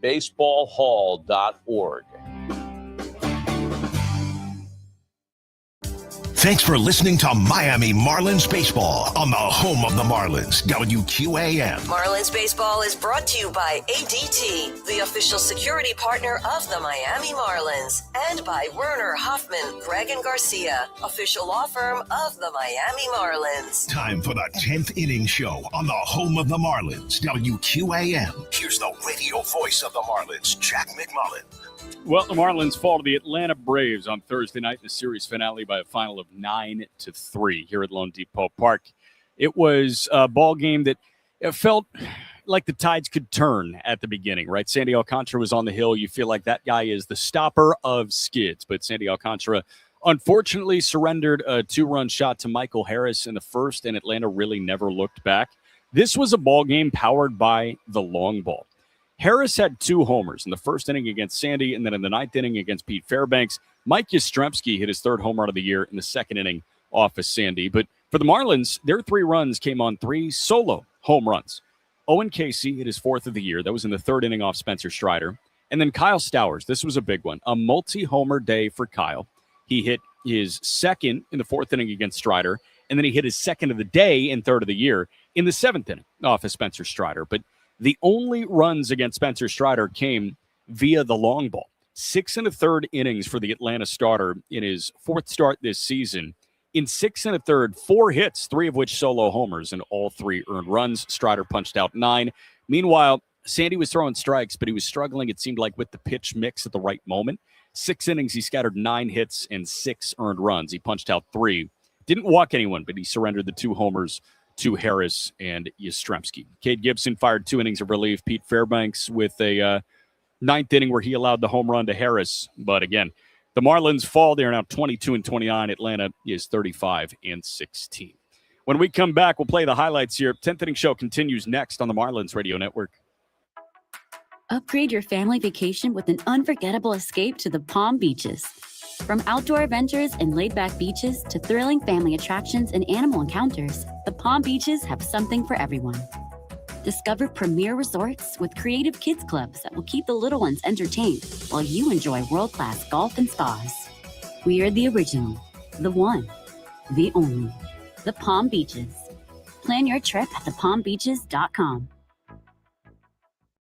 baseballhall.org. Thanks for listening to Miami Marlins Baseball on the home of the Marlins, WQAM. Marlins Baseball is brought to you by ADT, the official security partner of the Miami Marlins, and by Werner Hoffman, Greg and Garcia, official law firm of the Miami Marlins. Time for the 10th inning show on the home of the Marlins, WQAM. Here's the radio voice of the Marlins, Jack McMullen. Well, the Marlins fall to the Atlanta Braves on Thursday night in the series finale by a final of 9-3 here at Lone Depot Park. It was a ball game that it felt like the tides could turn at the beginning, right? Sandy Alcantara was on the hill. You feel like that guy is the stopper of skids, but Sandy Alcantara unfortunately surrendered a 2-run shot to Michael Harris in the first, and Atlanta really never looked back. This was a ball game powered by the long ball. Harris had 2 homers in the first inning against Sandy, and then in the 9th inning against Pete Fairbanks. Mike Yastrzemski hit his 3rd home run of the year in the 2nd inning off of Sandy. But for the Marlins, their 3 runs came on 3 solo home runs. Owen Casey hit his 4th of the year. That was in the 3rd inning off Spencer Strider. And then Kyle Stowers, this was a big one, a multi-homer day for Kyle. He hit his 2nd in the 4th inning against Strider, and then he hit his 2nd of the day and 3rd of the year in the 7th inning off of Spencer Strider. But the only runs against Spencer Strider came via the long ball. 6 1/3 innings for the Atlanta starter in his 4th start this season. In 6 1/3, 4 hits, 3 of which solo homers, and all 3 earned runs. Strider punched out 9. Meanwhile, Sandy was throwing strikes, but he was struggling, it seemed like, with the pitch mix at the right moment. 6 innings, he scattered 9 hits and 6 earned runs. He punched out 3. Didn't walk anyone, but he surrendered the 2 homers to Harris and Yastrzemski. Cade Gibson fired 2 innings of relief. Pete Fairbanks with a 9th inning where he allowed the home run to Harris. But again, the Marlins fall. They are now 22-29. Atlanta is 35-16. When we come back, we'll play the highlights here. 10th inning show continues next on the Marlins Radio Network. Upgrade your family vacation with an unforgettable escape to the Palm Beaches. From outdoor adventures and laid-back beaches to thrilling family attractions and animal encounters, the Palm Beaches have something for everyone. Discover premier resorts with creative kids clubs that will keep the little ones entertained while you enjoy world-class golf and spas. We are the original, the one, the only, the Palm Beaches. Plan your trip at thepalmbeaches.com.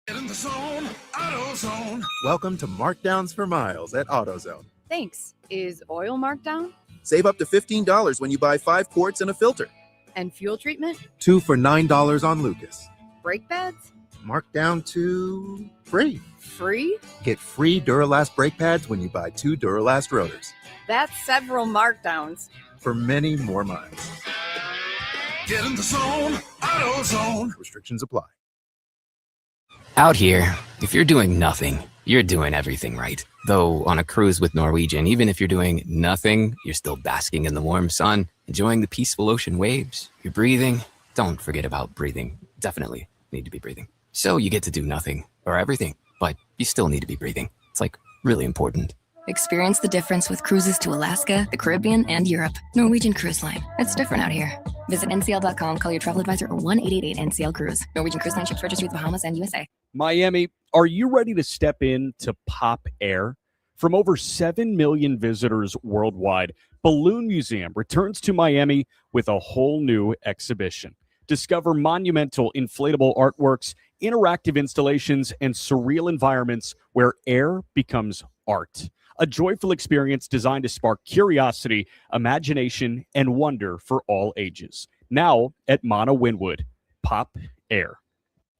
Get in the zone, AutoZone. Welcome to Markdowns for Miles at AutoZone. Thanks. Is oil marked down? Save up to $15 when you buy 5 quarts and a filter. And fuel treatment? 2 for $9 on Lucas. Brake pads? Marked down to free. Free? Get free Duralast brake pads when you buy 2 Duralast rotors. That's several markdowns. For many more miles. Get in the zone, AutoZone. Restrictions apply. Out here, if you're doing nothing, you're doing everything right. Though on a cruise with Norwegian, even if you're doing nothing, you're still basking in the warm sun, enjoying the peaceful ocean waves. You're breathing. Don't forget about breathing. Definitely need to be breathing. So you get to do nothing or everything, but you still need to be breathing. It's like really important. Experience the difference with cruises to Alaska, the Caribbean, and Europe. Norwegian Cruise Line. It's different out here. Visit ncl.com, call your travel advisor, or 1-888-NCL-CRUISE. Norwegian Cruise Line ships registry to the Bahamas and USA. Miami, are you ready to step into Pop Air? From over 7 million visitors worldwide, Balloon Museum returns to Miami with a whole new exhibition. Discover monumental inflatable artworks, interactive installations, and surreal environments where air becomes art. A joyful experience designed to spark curiosity, imagination, and wonder for all ages. Now at Mana Wynwood, Pop Air.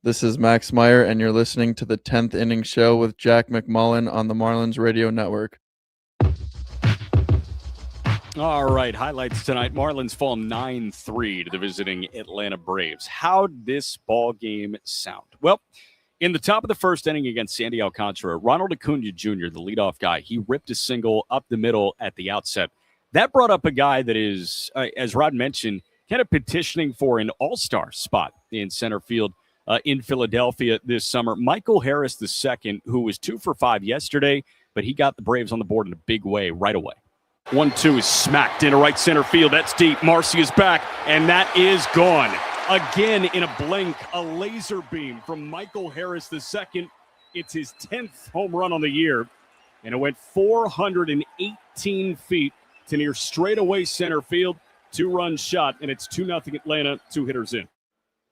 This is Max Meyer, and you're listening to the 10th Inning Show with Jack McMullen on the Marlins Radio Network. All right, highlights tonight. Marlins fall 9-3 to the visiting Atlanta Braves. How'd this ball game sound? Well, in the top of the first inning against Sandy Alcantara, Ronald Acuna Jr., the leadoff guy, he ripped a single up the middle at the outset. That brought up a guy that is, as Rod mentioned, kind of petitioning for an all-star spot in center field in Philadelphia this summer. Michael Harris II, who was 2 for 5 yesterday, but he got the Braves on the board in a big way right away. 1-2 is smacked into right center field. That's deep. Marcy is back, and that is gone. Again, in a blink, a laser beam from Michael Harris II It's his 10th home run on the year, and it went 418 feet to near straightaway center field. 2-run shot, and it's 2-0 Atlanta, 2 hitters in.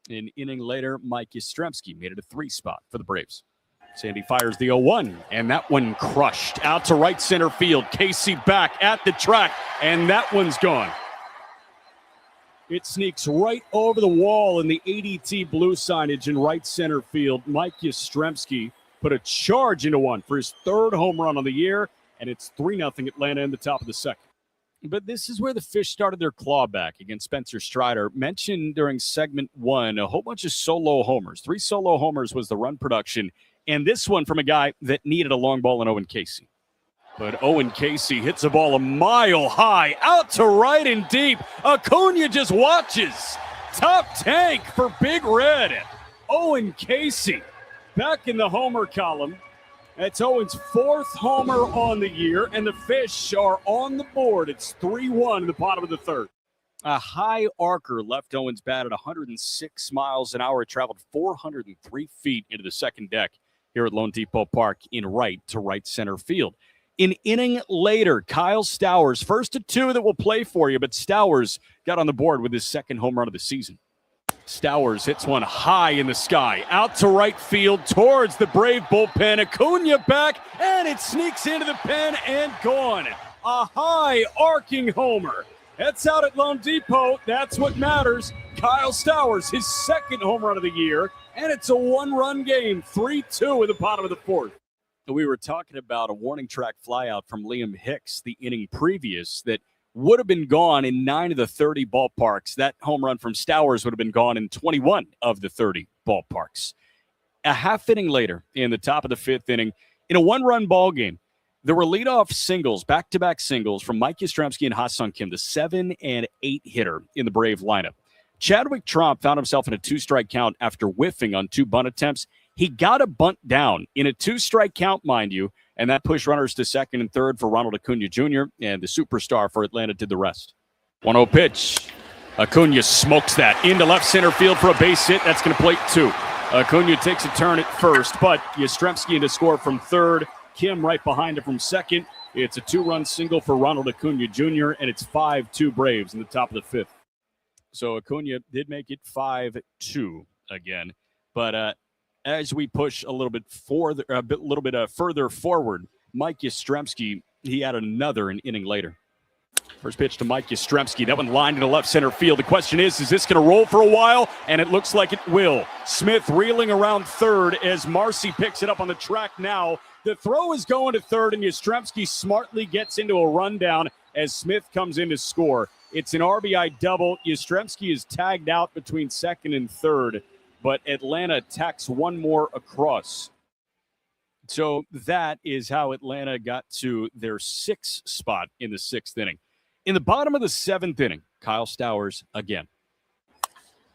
An inning later, Mike Yastrzemski made it a 3 spot for the Braves. Sandy fires the 0-1, and that one crushed out to right center field. Casey back at the track, and that one's gone. It sneaks right over the wall in the ADT blue signage in right center field. Mike Yastrzemski put a charge into one for his 3rd home run on the year, and it's 3-0 Atlanta in the top of the second. But this is where the Fish started their claw back against Spencer Strider. Mentioned during segment 1, a whole bunch of solo homers. 3 solo homers was the run production, and this one from a guy that needed a long ball in Owen Casey. But Owen Casey hits a ball a mile high, out to right and deep. Acuna just watches. Top tank for Big Red. Owen Casey back in the homer column. That's Owen's 4th homer on the year, and the Fish are on the board. It's 3-1 in the bottom of the 3rd. A high arcer left Owen's bat at 106 miles an hour. It traveled 403 feet into the second deck here at Lone Depot Park in right to right center field. An inning later, Kyle Stowers, first of 2 that will play for you, but Stowers got on the board with his 2nd home run of the season. Stowers hits one high in the sky, out to right field towards the Brave bullpen. Acuna back, and it sneaks into the pen and gone. A high arcing homer. That's out at Lone Depot. That's what matters. Kyle Stowers, his 2nd home run of the year, and it's a 1-run game, 3-2 in the bottom of the 4th. We were talking about a warning track flyout from Liam Hicks the inning previous that would have been gone in 9 of the 30 ballparks. That home run from Stowers would have been gone in 21 of the 30 ballparks. A half inning later, in the top of the 5th inning, in a 1-run ball game, there were leadoff singles, back-to-back singles from Mike Yastrzemski and Ha-Seong Kim, the 7 and 8 hitter in the Brave lineup. Chadwick Tromp found himself in a 2-strike count after whiffing on 2 bunt attempts. He got a bunt down in a 2-strike count, mind you, and that pushed runners to 2nd and 3rd for Ronald Acuna Jr., and the superstar for Atlanta did the rest. 1-0 pitch. Acuna smokes that into left center field for a base hit. That's going to plate 2. Acuna takes a turn at first, but Yastrzemski to score from 3rd. Kim right behind him from 2nd. It's a 2-run single for Ronald Acuna Jr., and it's 5-2 Braves in the top of the 5th. So Acuna did make it 5-2 again, but as we push a little bit further forward, Mike Yastrzemski, he had another an inning later. First pitch to Mike Yastrzemski. That one lined into left center field. The question is this going to roll for a while? And it looks like it will. Smith reeling around 3rd as Marcy picks it up on the track now. The throw is going to 3rd, and Yastrzemski smartly gets into a rundown as Smith comes in to score. It's an RBI double. Yastrzemski is tagged out between 2nd and 3rd. But Atlanta tacks one more across. So that is how Atlanta got to their 6th spot in the 6th inning. In the bottom of the 7th inning, Kyle Stowers again.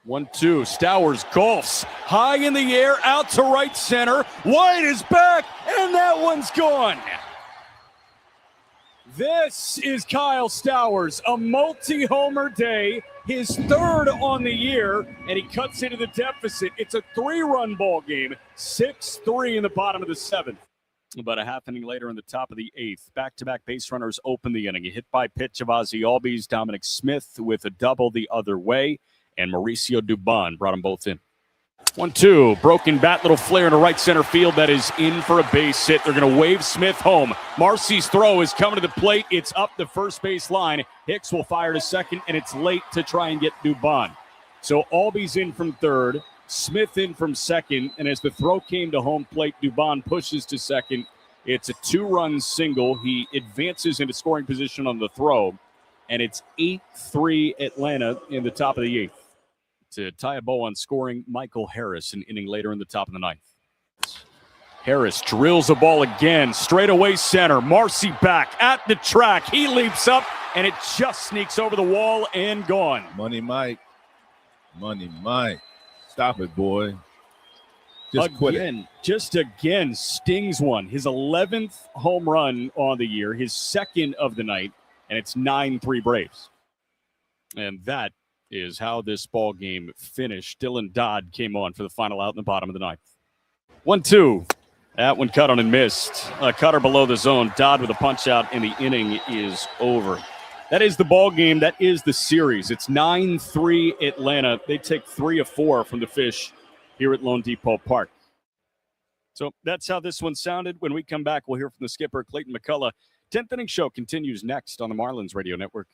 1-2. Stowers golfs high in the air, out to right center. White is back, and that one's gone. This is Kyle Stowers, a multi-homer day, his 3rd on the year, and he cuts into the deficit. It's a 3-run ball game, 6-3 in the bottom of the 7th. About a half inning later in the top of the 8th, back-to-back base runners open the inning. A hit by pitch of Ozzie Albies, Dominic Smith with a double the other way, and Mauricio Dubon brought them both in. 1-2, broken bat, little flare into right center field. That is in for a base hit. They're going to wave Smith home. Marcy's throw is coming to the plate. It's up the first base line. Hicks will fire to 2nd, and it's late to try and get Dubon. So Albies in from 3rd, Smith in from 2nd, and as the throw came to home plate, Dubon pushes to 2nd. It's a 2-run single. He advances into scoring position on the throw, and it's 8-3 Atlanta in the top of the 8th. To tie a bow on scoring, Michael Harris an inning later in the top of the 9th. Harris drills a ball again, straight away center. Marcy back at the track. He leaps up, and it just sneaks over the wall and gone. Money Mike. Money Mike. Stop it, boy. Just quit it. Just again stings one. His 11th home run on the year, his 2nd of the night, and it's 9-3 Braves. And that is how this ball game finished. Dylan Dodd came on for the final out in the bottom of the 9th. 1-2. That one cut on and missed. A cutter below the zone. Dodd with a punch out, and the inning is over. That is the ball game. That is the series. It's 9-3 Atlanta. They take 3 of 4 from the Fish here at Lone Depot Park. So that's how this one sounded. When we come back, we'll hear from the skipper, Clayton McCullough. 10th Inning Show continues next on the Marlins Radio Network.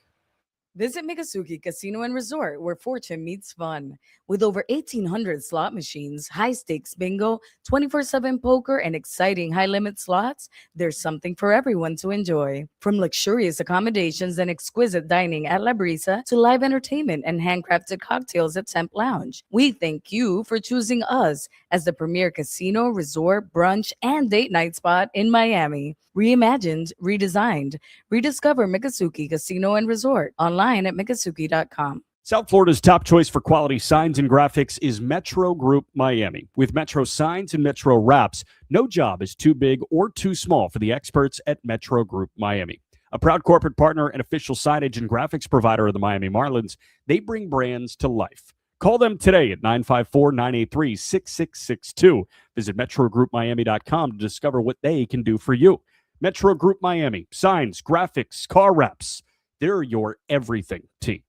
Visit Miccosukee Casino and Resort, where fortune meets fun. With over 1,800 slot machines, high-stakes bingo, 24/7 poker, and exciting high-limit slots, there's something for everyone to enjoy. From luxurious accommodations and exquisite dining at La Brisa to live entertainment and handcrafted cocktails at Temp Lounge, we thank you for choosing us as the premier casino, resort, brunch, and date night spot in Miami. Reimagined, redesigned. Rediscover Miccosukee Casino and Resort online at miccosukee.com. South Florida's top choice for quality signs and graphics is Metro Group Miami. With Metro signs and Metro wraps, no job is too big or too small for the experts at Metro Group Miami. A proud corporate partner and official signage and graphics provider of the Miami Marlins, they bring brands to life. Call them today at 954-983-6662. Visit metrogroupmiami.com to discover what they can do for you. Metro Group Miami. Signs, graphics, car wraps. They're your everything team.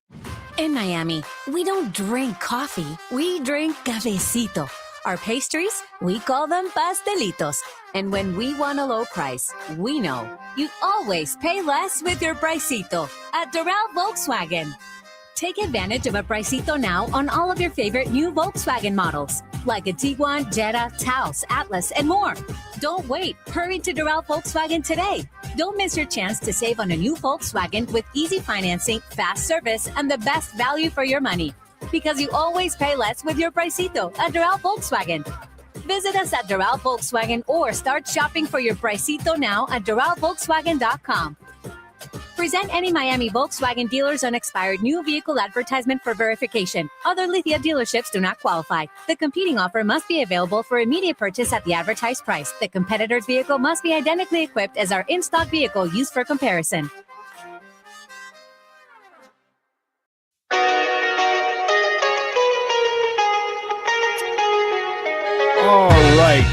In Miami, we don't drink coffee. We drink cafecito. Our pastries, we call them pastelitos. And when we want a low price, we know you always pay less with your pricito at Doral Volkswagen. Take advantage of a pricito now on all of your favorite new Volkswagen models, like a Tiguan, Jetta, Taos, Atlas, and more. Don't wait. Hurry to Doral Volkswagen today. Don't miss your chance to save on a new Volkswagen with easy financing, fast service, and the best value for your money. Because you always pay less with your pricito at Doral Volkswagen. Visit us at Doral Volkswagen or start shopping for your pricito now at DoralVolkswagen.com. Present any Miami Volkswagen dealer's unexpired new vehicle advertisement for verification. Other Lithia dealerships do not qualify. The competing offer must be available for immediate purchase at the advertised price. The competitor's vehicle must be identically equipped as our in-stock vehicle used for comparison. All right.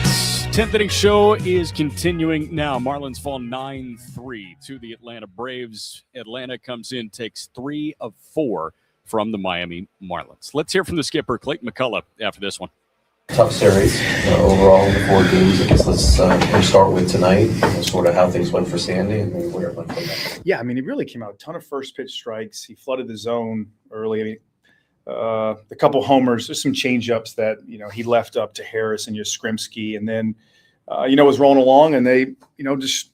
10th Inning Show is continuing now. Marlins fall 9-3 to the Atlanta Braves. Atlanta comes in, takes 3 of 4 from the Miami Marlins. Let's hear from the skipper, Clayton McCullough, after this one. Tough series overall, the 4 games. I guess let's start with tonight, sort of how things went for Sandy and maybe where it went from there. Yeah, I mean, he really came out a ton of first pitch strikes. He flooded the zone early. I mean, a couple homers, there's some change-ups that, he left up to Harris and Yastrzemski, and then, was rolling along, and they, just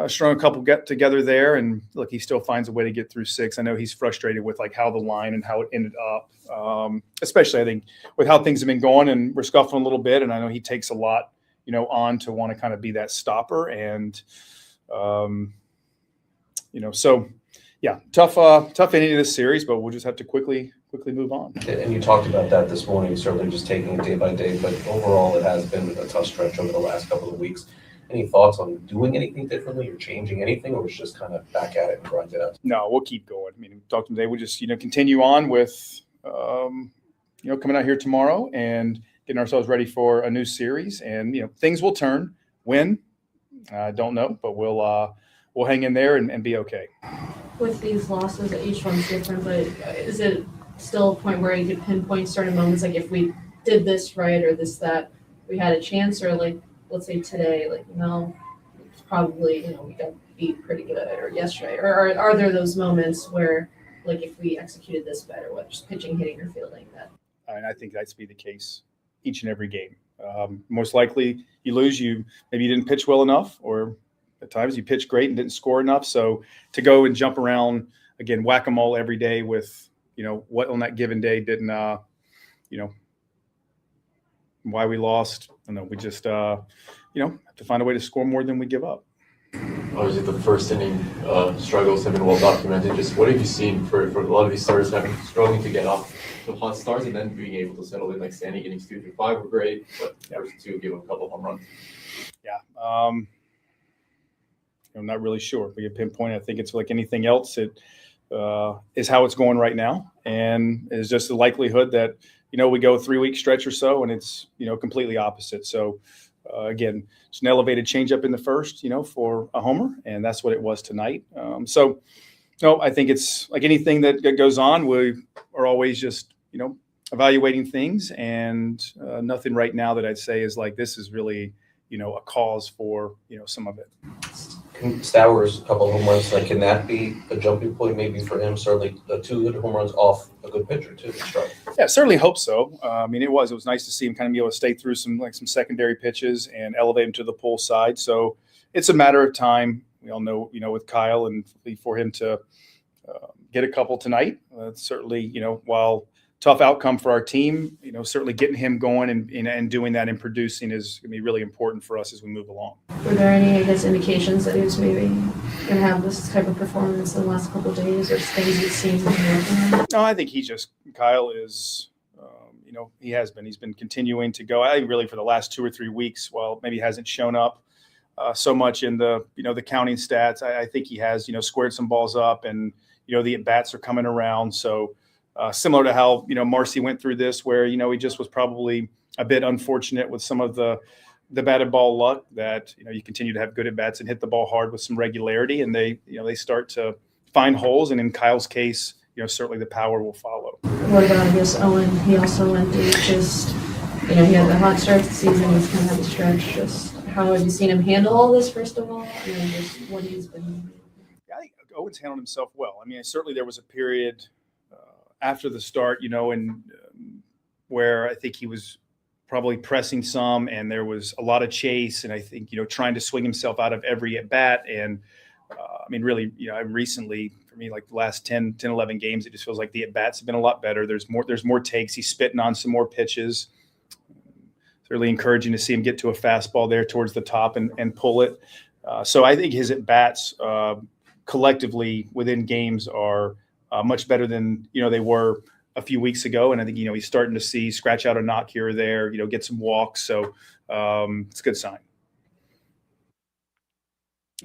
strung a couple get together there, and look, he still finds a way to get through 6. I know he's frustrated with how the line and how it ended up, especially I think with how things have been going, and we're scuffling a little bit, and I know he takes a lot, on to want to kind of be that stopper, and so yeah, tough ending of this series, but we'll just have to quickly move on. And you talked about that this morning, certainly just taking it day by day, but overall it has been a tough stretch over the last couple of weeks. Any thoughts on doing anything differently or changing anything, or it's just kind of back at it and grind it out? No, we'll keep going. I mean, we talked today. We'll just, continue on with, coming out here tomorrow and getting ourselves ready for a new series. And, things will turn. When? I don't know, but we'll hang in there and be okay. With these losses, each one's different, but is it still a point where you could pinpoint certain moments, like if we did this right or this, that we had a chance, or let's say today, no, it's probably, we got beat pretty good, or yesterday, or are there those moments where, if we executed this better, whether it's pitching, hitting, or fielding, that? And I think that's be the case each and every game. Most likely you lose, maybe you didn't pitch well enough, or at times you pitched great and didn't score enough. So to go and jump around again, whack-a-mole every day with, what on that given day didn't, why we lost. I don't know. We just, have to find a way to score more than we give up. Obviously, the first inning struggles have been well documented. Just what have you seen for a lot of these starters struggling to get off the hot starts and then being able to settle in, like Sandy getting 2 through 5 were great, but first 2 give him a couple home runs. Yeah. I'm not really sure. If we get pinpoint, I think it's like anything else. It is how it's going right now, and it's just the likelihood that we go a 3-week stretch or so, and it's completely opposite. So Again, it's an elevated changeup in the first, for a homer, and that's what it was tonight. So, no, I think it's like anything that goes on. We are always just, evaluating things, and nothing right now that I'd say is like this is really, a cause for, some of it. Stowers, a couple of home runs, like, can that be a jumping point maybe for him? Certainly, the 2 good home runs off a good pitcher too. Yeah, certainly hope so. It was nice to see him kind of be able to stay through some secondary pitches and elevate him to the pull side. So it's a matter of time. We all know, with Kyle, and for him to get a couple tonight. Certainly, while tough outcome for our team, certainly getting him going and doing that and producing is going to be really important for us as we move along. Were there any, indications that he was maybe going to have this type of performance in the last couple of days, or things you've seen? No, I think Kyle is, he has been. He's been continuing to go. I think really for the last 2 or 3 weeks, while maybe hasn't shown up so much in the, the counting stats, I think he has, squared some balls up, and, the at-bats are coming around. So, similar to how, Marcy went through this, where, he just was probably a bit unfortunate with some of the batted ball luck that, you continue to have good at bats and hit the ball hard with some regularity, and they start to find holes. And in Kyle's case, certainly the power will follow. What about, Owen? He also went through just, he had the hot start to the season. He's kind of had the stretch. Just how have you seen him handle all this, first of all, and then just what he's been doing? I think Owen's handled himself well. Certainly there was a period after the start, and where I think he was probably pressing some, and there was a lot of chase, and I think, trying to swing himself out of every at bat. And really, recently for me, like the last 10, 11 games, it just feels like the at bats have been a lot better. There's more takes. He's spitting on some more pitches. It's really encouraging to see him get to a fastball there towards the top and pull it. So I think his at bats collectively within games are much better than, they were a few weeks ago. And I think, he's starting to see scratch out a knock here or there, get some walks. So it's a good sign.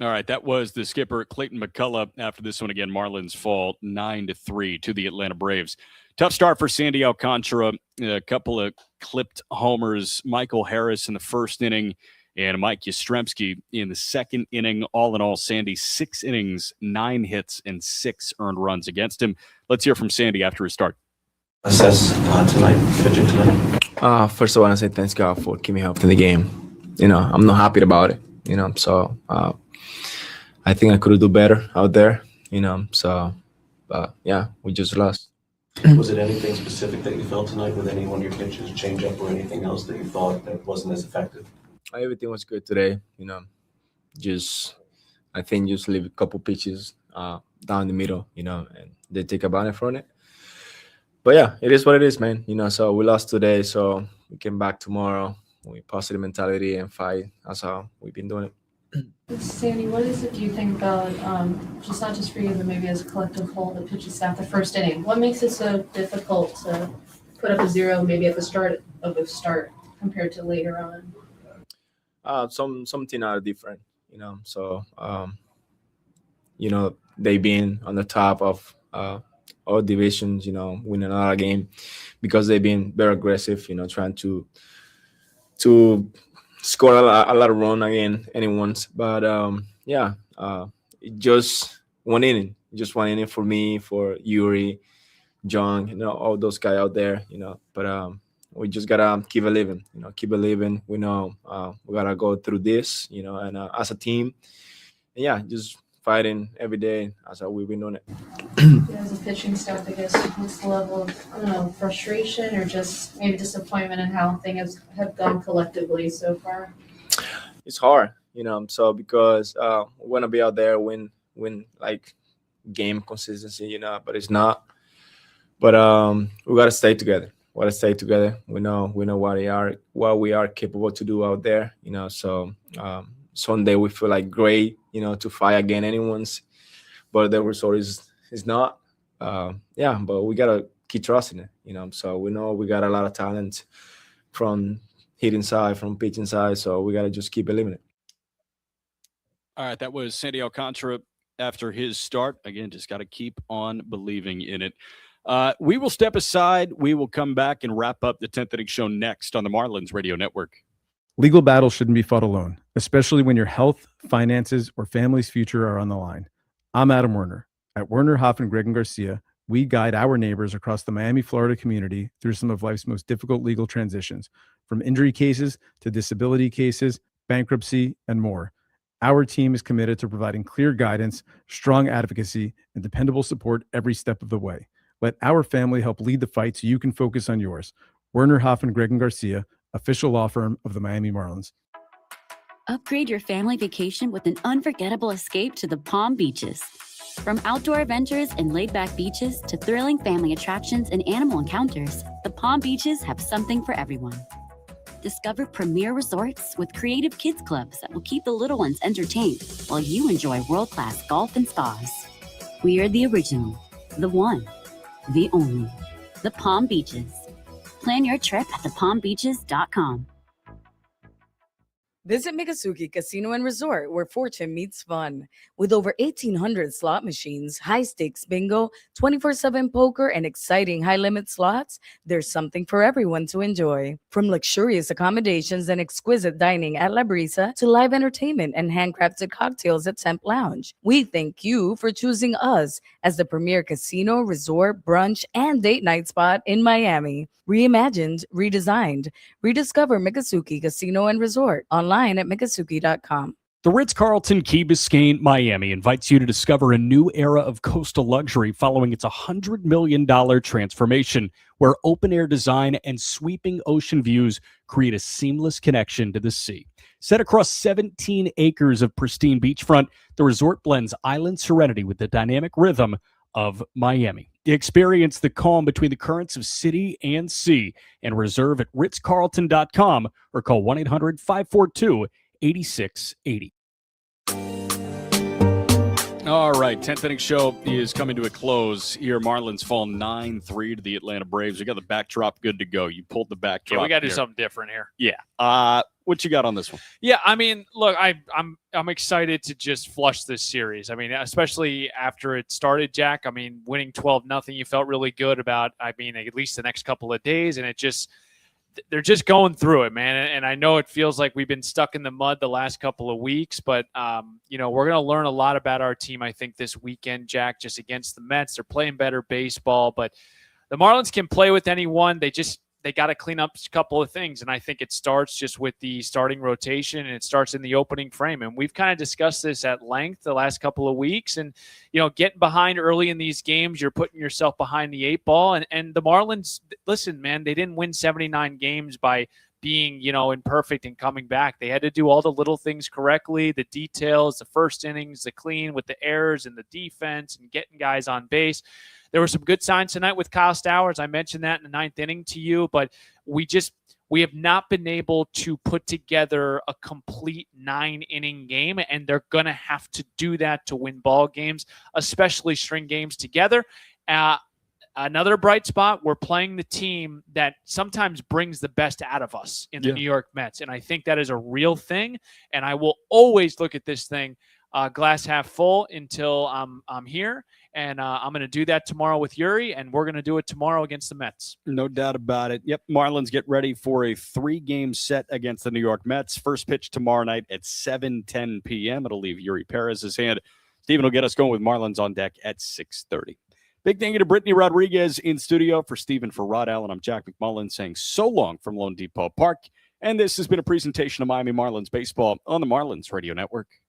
All right, that was the skipper, Clayton McCullough. After this one, again, Marlins fall 9-3 to the Atlanta Braves. Tough start for Sandy Alcantara. A couple of clipped homers. Michael Harris in the first inning and Mike Yastrzemski in the second inning. All in all, Sandy, 6 innings, 9 hits, and 6 earned runs against him. Let's hear from Sandy after his start. Assess pitching tonight. First, I want to say thanks God for keeping me healthy in the game. I'm not happy about it. So I think I could do better out there. So yeah, we just lost. Was it anything specific that you felt tonight with any one of your pitches, change up, or anything else that you thought that wasn't as effective? Everything was good today. I think just leave a couple pitches down the middle, and they take advantage from it. But yeah, it is what it is, man. So we lost today, so we came back tomorrow with positive mentality and fight. That's how we've been doing it. Sandy, what is it do you think about, just not just for you, but maybe as a collective whole, the pitching staff, the first inning? What makes it so difficult to put up a 0 maybe at the start of the start compared to later on? Something are different, So, they've been on the top of all divisions, winning another game because they've been very aggressive, trying to score a lot of run again anyone's. But just one inning for me, for Yuri, John, all those guys out there, But we just gotta keep believing, We know we gotta go through this, and as a team, and just fighting every day as we've been doing it. As a pitching staff, I guess, what's the level of, frustration or just maybe disappointment in how things have gone collectively so far? It's hard, so because we want to be out there, win like game consistency, but it's not. But we got to stay together. We know what we are capable to do out there, So Sunday we feel like great, to fight against anyone's, but the result is not. But we gotta keep trusting it, So we know we got a lot of talent from hitting side, from pitching side, so we gotta just keep believing it. All right, that was Sandy Alcantara after his start. Again, just got to keep on believing in it. We will step aside. We will come back and wrap up the 10th inning show next on the Marlins Radio Network. Legal battles shouldn't be fought alone, especially when your health, finances, or family's future are on the line. I'm Adam Werner. At Werner, Hoff, and Greg and Garcia, we guide our neighbors across the Miami, Florida community through some of life's most difficult legal transitions, from injury cases to disability cases, bankruptcy, and more. Our team is committed to providing clear guidance, strong advocacy, and dependable support every step of the way. Let our family help lead the fight so you can focus on yours. Werner, Hoff, and Greg and Garcia, official law firm of the Miami Marlins. Upgrade your family vacation with an unforgettable escape to the Palm Beaches. From outdoor adventures and laid-back beaches to thrilling family attractions and animal encounters, the Palm Beaches have something for everyone. Discover premier resorts with creative kids clubs that will keep the little ones entertained while you enjoy world-class golf and spas. We are the original, the one, the only, the Palm Beaches. Plan your trip at thepalmbeaches.com. Visit Mikasuki Casino and Resort, where fortune meets fun. With over 1,800 slot machines, high-stakes bingo, 24/7 poker, and exciting high-limit slots, there's something for everyone to enjoy. From luxurious accommodations and exquisite dining at La Brisa to live entertainment and handcrafted cocktails at Temp Lounge, we thank you for choosing us as the premier casino, resort, brunch, and date night spot in Miami. Reimagined, redesigned. Rediscover Mikasuki Casino and Resort online at mikasuki.com. The Ritz-Carlton Key Biscayne, Miami invites you to discover a new era of coastal luxury following its $100 million transformation, where open-air design and sweeping ocean views create a seamless connection to the sea. Set across 17 acres of pristine beachfront, the resort blends island serenity with the dynamic rhythm of Miami. Experience the calm between the currents of city and sea and reserve at ritzcarlton.com or call 1-800-542-8680. All right, 10th inning show is coming to a close here. Marlins fall 9-3 to the Atlanta Braves. We got the backdrop good to go. You pulled the backdrop. Yeah, we got to do here. something different here. Yeah. What you got on this one? Yeah, I mean, look, I'm excited to just flush this series. I mean, especially after it started, Jack. I mean, winning 12-0, you felt really good about. I mean, at least the next couple of days, and they're just going through it, man. And I know it feels like we've been stuck in the mud the last couple of weeks, but we're going to learn a lot about our team, I think, this weekend, Jack. Just against the Mets, they're playing better baseball, but the Marlins can play with anyone. They got to clean up a couple of things, and I think it starts just with the starting rotation, and it starts in the opening frame. And we've kind of discussed this at length the last couple of weeks. And, getting behind early in these games, you're putting yourself behind the 8 ball. And the Marlins, listen, man, they didn't win 79 games by being, imperfect and coming back. They had to do all the little things correctly, the details, the first innings, the clean with the errors and the defense and getting guys on base. There were some good signs tonight with Kyle Stowers. I mentioned that in the 9th inning to you, but we have not been able to put together a complete 9-inning game, and they're going to have to do that to win ball games, especially string games together. Another bright spot, we're playing the team that sometimes brings the best out of us in the New York Mets, and I think that is a real thing, and I will always look at this thing glass half full until I'm here. And I'm going to do that tomorrow with Yuri, and we're going to do it tomorrow against the Mets. No doubt about it. Yep, Marlins get ready for a 3-game set against the New York Mets. First pitch tomorrow night at 7:10 p.m. It'll leave Yuri Perez's hand. Steven will get us going with Marlins on deck at 6:30. Big thank you to Brittany Rodriguez in studio. For Steven, for Rod Allen, I'm Jack McMullen saying so long from Lone Depot Park. And this has been a presentation of Miami Marlins baseball on the Marlins Radio Network.